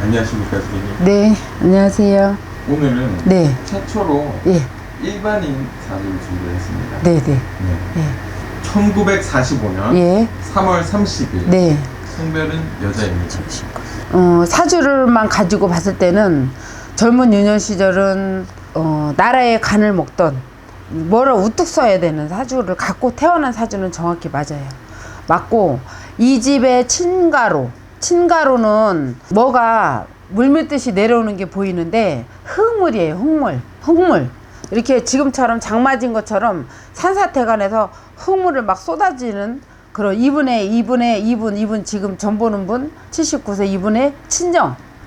안녕하십니까, 선생님. 네, 안녕하세요. 오늘은 네. 최초로 예, 일반인 사주를 준비했습니다. 네, 네. 네. 1945년 예, 3월 30일. 네. 성별은 여자입니다. 사주를만 가지고 봤을 때는 젊은 유년 시절은 나라의 간을 먹던 뭐를 우뚝 써야 되는 사주를 갖고 태어난 사주는 정확히 맞아요. 맞고 이 집의 친가로는 뭐가 물밀듯이 내려오는 게 보이는데 흙물이에요. 흙물. 이렇게 지금처럼 장맞은 것처럼 산사태간에서 흙물을 막 쏟아지는 그런 이분 지금 전 보는 분 79세 이분의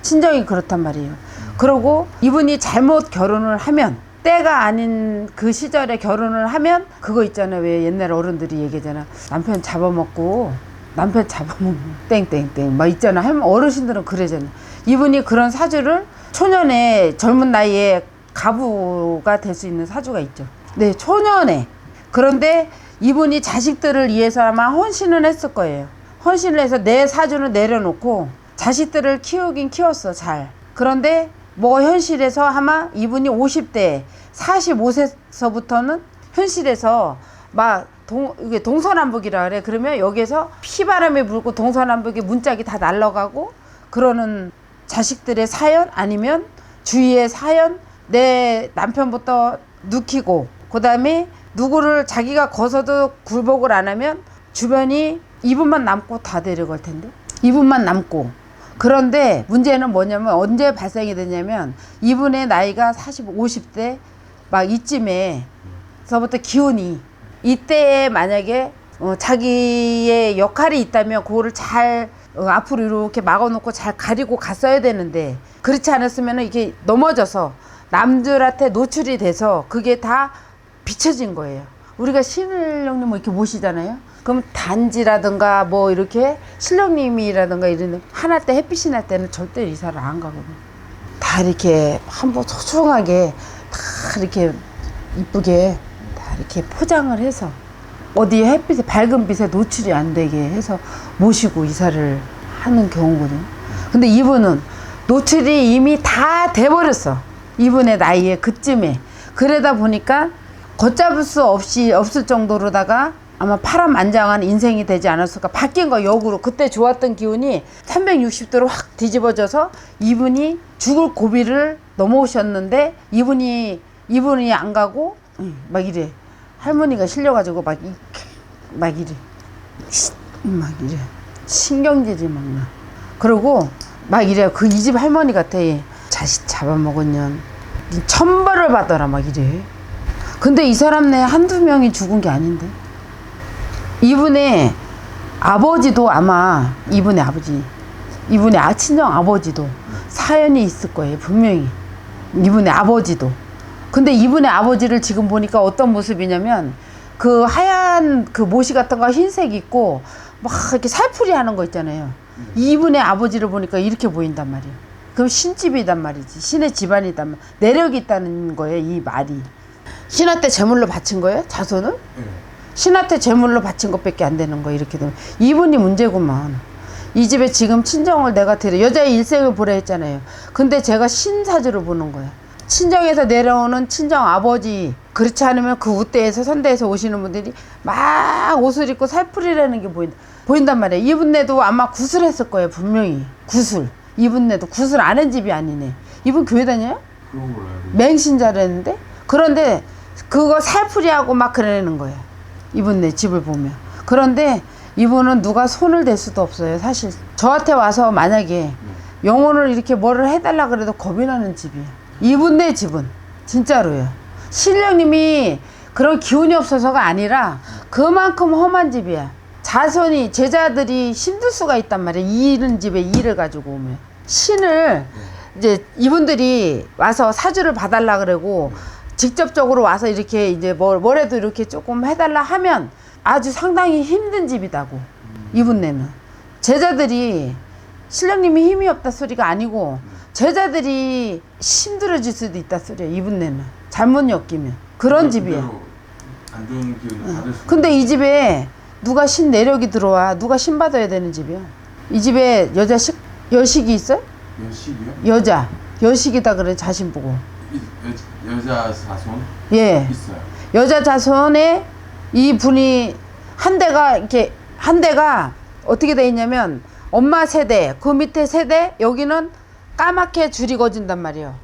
친정이 그렇단 말이에요. 그러고 이분이 잘못 결혼을 하면 때가 아닌 그 시절에 결혼을 하면 그거 있잖아요. 왜 옛날 어른들이 얘기하잖아. 남편 잡아먹고 땡땡땡 막 있잖아. 어르신들은 그러잖아. 이분이 그런 사주를 초년에 젊은 나이에 가부가 될 수 있는 사주가 있죠. 네, 초년에. 그런데 이분이 자식들을 위해서 아마 헌신을 했을 거예요. 헌신을 해서 내 사주는 내려놓고 자식들을 키우긴 키웠어, 잘. 그런데 뭐 현실에서 아마 이분이 50대 45세서부터는 현실에서 막 이게 동서남북이라 그래. 그러면 여기서 피바람이 불고 동서남북이 문짝이 다 날아가고 그러는 자식들의 사연 아니면 주위의 사연 내 남편부터 눕히고 그 다음에 누구를 자기가 거서도 굴복을 안 하면 주변이 이분만 남고 다 데려갈 텐데 이분만 남고. 그런데 문제는 뭐냐면 언제 발생이 되냐면 이분의 나이가 50대 막 이쯤에서부터 기운이 이때에 만약에 자기의 역할이 있다면 그거를 잘 앞으로 이렇게 막아놓고 잘 가리고 갔어야 되는데 그렇지 않았으면 이게 넘어져서 남들한테 노출이 돼서 그게 다 비춰진 거예요. 우리가 신령님 뭐 이렇게 모시잖아요. 그럼 단지라든가 뭐 이렇게 신령님이라든가 이런 하나 때 햇빛이 날 때는 절대 이사를 안 가거든요. 다 이렇게 한번 소중하게 다 이렇게 이쁘게 다 이렇게 포장을 해서 어디 햇빛에 밝은 빛에 노출이 안 되게 해서 모시고 이사를 하는 경우거든요. 근데 이분은 노출이 이미 다 돼버렸어. 이분의 나이에 그쯤에. 그러다 보니까 걷잡을 수 없을 정도로다가 아마 파란만장한 인생이 되지 않았을까. 바뀐 거 역으로. 그때 좋았던 기운이 360도로 확 뒤집어져서 이분이 죽을 고비를 넘어오셨는데 이분이 안 가고 막 이래. 할머니가 실려가지고 막 이래. 신경질이 막 나. 그러고 막 이래. 이 집 할머니 같아. 자식 잡아먹은 년. 천벌을 받아라 막 이래. 근데 이 사람 내 한두 명이 죽은 게 아닌데. 이분의 아버지도 아마 이분의 친정 아버지도 사연이 있을 거예요. 분명히. 이분의 아버지도. 근데 이분의 아버지를 지금 보니까 어떤 모습이냐면 그 하얀 그 모시 같은 거 흰색 있고 막 이렇게 살풀이 하는 거 있잖아요. 이분의 아버지를 보니까 이렇게 보인단 말이에요. 그럼 신집이단 말이지. 신의 집안이단 말이에요. 내력이 있다는 거예요. 이 말이. 신한테 제물로 바친 거예요? 자손을? 신한테 제물로 바친 것밖에 안 되는 거예요. 이렇게 되면. 이분이 문제구만. 이 집에 지금 친정을 내가 여자의 일생을 보라 했잖아요. 근데 제가 신사주를 보는 거예요. 친정에서 내려오는 친정 아버지. 그렇지 않으면 그 우대에서 선대에서 오시는 분들이 막 옷을 입고 살풀이라는 게 보인단 말이에요. 이분네도 아마 구슬했을 거예요. 분명히. 구슬. 이분네도 구슬 안 한 집이 아니네. 이분 교회 다녀요? 그런 걸로 알고 맹신자라는데. 그런데 그거 살풀이하고 막 그러는 거예요. 이분네 집을 보면. 그런데 이분은 누가 손을 댈 수도 없어요. 사실 저한테 와서 만약에 영혼을 이렇게 뭐를 해달라 그래도 겁이 나는 집이에요. 이분네 집은 진짜로요. 신령님이 그런 기운이 없어서가 아니라 그만큼 험한 집이야. 자손이 제자들이 힘들 수가 있단 말이에요. 이런 집에 일을 가지고 오면 신을 이제 이분들이 와서 사주를 봐달라 그러고 직접적으로 와서 이렇게 이제 뭐라도 이렇게 조금 해달라 하면 아주 상당히 힘든 집이다고. 이분네는 제자들이 신령님이 힘이 없다 소리가 아니고 제자들이 힘들어질 수도 있다 소리야. 이분네는 잘못 엮이면 그런 집이야. 안 좋은 기운을 받을 수. 근데 이 집에 누가 신 내력이 들어와 누가 신 받아야 되는 집이야. 이 집에 여식이 있어요? 여식이요? 여식이다 그래 자신 보고. 여자 자손? 예. 있어요. 여자 자손에 이 분이 한 대가 어떻게 돼 있냐면 엄마 세대, 그 밑에 세대, 여기는 까맣게 줄이 거진단 말이에요.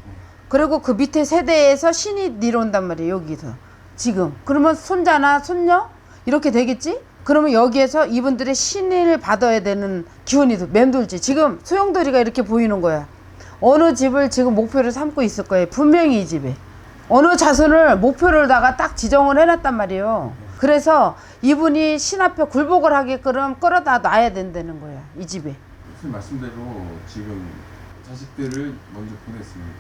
그리고 그 밑에 세대에서 신이 내려온단 말이에요. 여기서 지금 그러면 손자나 손녀 이렇게 되겠지? 그러면 여기에서 이분들의 신을 받아야 되는 기운이 맴돌지. 지금 소용돌이가 이렇게 보이는 거야. 어느 집을 지금 목표를 삼고 있을 거예요. 분명히 이 집에 어느 자손을 목표로다가 딱 지정을 해놨단 말이에요. 그래서 이분이 신 앞에 굴복을 하게끔 끌어다 놔야 된다는 거야. 이 집에. 무슨 말씀대로 지금 자식들을 먼저 보냈습니다.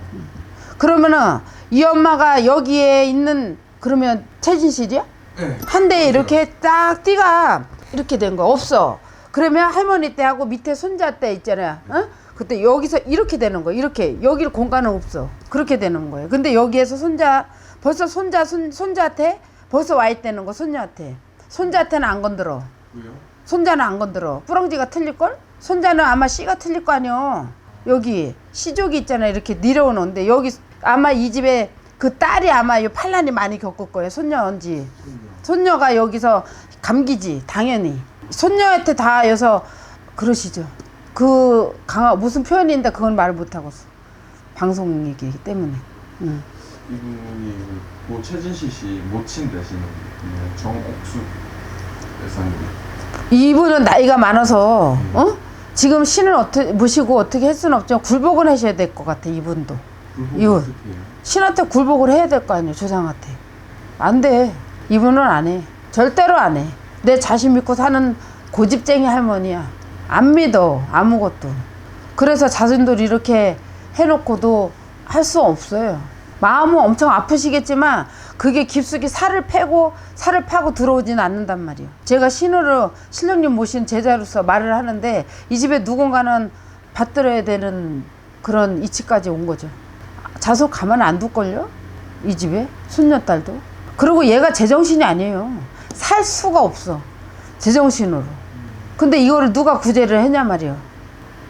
그러면은 이 엄마가 여기에 있는 그러면 최진실이야? 네. 한 대에 이렇게 딱 띠가 이렇게 된 거 없어. 그러면 할머니 때하고 밑에 손자 때 있잖아요. 어? 그때 여기서 이렇게 되는 거야. 이렇게 여기를 공간은 없어. 그렇게 되는 거예요. 근데 여기에서 벌써 손자한테 벌써 와 있다는 거. 손녀한테. 손자한테는 안 건드려. 왜요? 손자는 안 건드려. 뿌렁지가 틀릴걸? 손자는 아마 씨가 틀릴 거 아니야. 여기 시족이 있잖아. 이렇게 내려오는데 여기 아마 이 집에 그 딸이 아마 이 판란이 많이 겪을 거예요. 손녀인지. 손녀가 여기서 감기지. 당연히. 손녀한테 다 여서 그러시죠. 그 무슨 표현인데 그건 말을 못하겠어. 방송 얘기이기 때문에. 이분이 고 최진실 씨 모친 되시는 분이에요. 정옥수 여사님. 이분은 나이가 많아서 지금 신을 모시고 어떻게 할 수는 없지만 굴복은 하셔야 될 것 같아. 이분도. 이분 어떻게 해요? 신한테 굴복을 해야 될 거 아니에요. 조상한테. 안 돼. 이분은 안 해. 절대로 안 해. 내 자신 믿고 사는 고집쟁이 할머니야. 안 믿어. 아무것도. 그래서 자손들 이렇게 해놓고도 할 수 없어요. 마음은 엄청 아프시겠지만 그게 깊숙이 살을 파고 들어오지는 않는단 말이에요. 제가 신령님 모신 제자로서 말을 하는데 이 집에 누군가는 받들어야 되는 그런 이치까지 온 거죠. 자손 가만 안 둘걸요? 이 집에 손녀딸도. 그리고 얘가 제정신이 아니에요. 살 수가 없어. 제정신으로. 근데 이거를 누가 구제를 했냐 말이에요.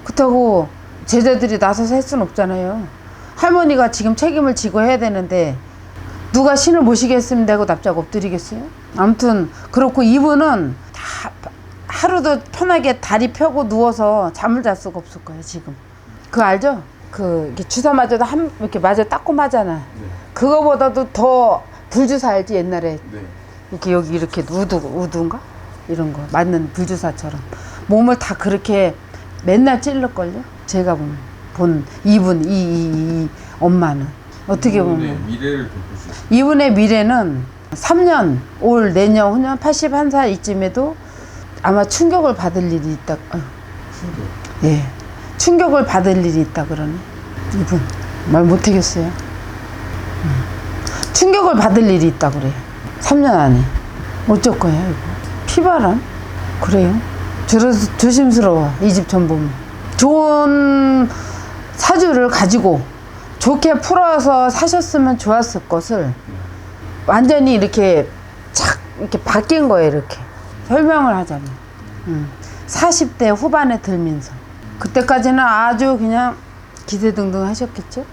그렇다고 제자들이 나서서 할 수는 없잖아요. 할머니가 지금 책임을 지고 해야 되는데 누가 신을 모시겠습니다 하고 납작 엎드리겠어요? 아무튼 그렇고 이분은 다 하루도 편하게 다리 펴고 누워서 잠을 잘 수가 없을 거예요. 지금 그거 알죠? 이렇게 주사 맞아도 이렇게 닦고 맞잖아. 네. 그거보다도 더 불주사 알지? 옛날에 네. 이렇게 여기 이렇게 우두인가? 이런 거 맞는 불주사처럼 몸을 다 그렇게 맨날 찔러걸요. 제가 본 이분 이 엄마는 어떻게 보면 미래를 돌보시죠. 이분의 미래는 3년 올 내년 후년 81살 이쯤에도 아마 충격을 받을 일이 있다. 예, 충격을 받을 일이 있다 그러네. 이분 말 못하겠어요. 충격을 받을 일이 있다 그래. 3년 안에 어쩔 거야 이거. 피바람? 그래요. 조심스러워. 이 집 전 보면 좋은 사주를 가지고 좋게 풀어서 사셨으면 좋았을 것을 완전히 이렇게 착 이렇게 바뀐 거예요. 이렇게 설명을 하자면 40대 후반에 들면서 그때까지는 아주 그냥 기세등등 하셨겠죠.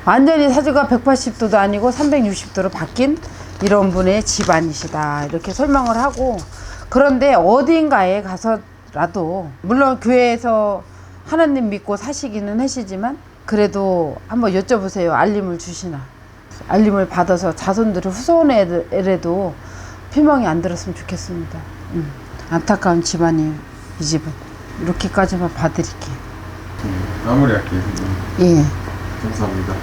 완전히 사주가 180도도 아니고 360도로 바뀐 이런 분의 집안이시다 이렇게 설명을 하고, 그런데 어딘가에 가서라도 물론 교회에서 하나님 믿고 사시기는 하시지만 그래도 한번 여쭤보세요. 알림을 주시나. 알림을 받아서 자손들을 후손에라도 피멍이 안 들었으면 좋겠습니다. 안타까운 집안이에요. 이 집은. 이렇게까지만 봐드릴게요. 마무리할게요. 예. 감사합니다.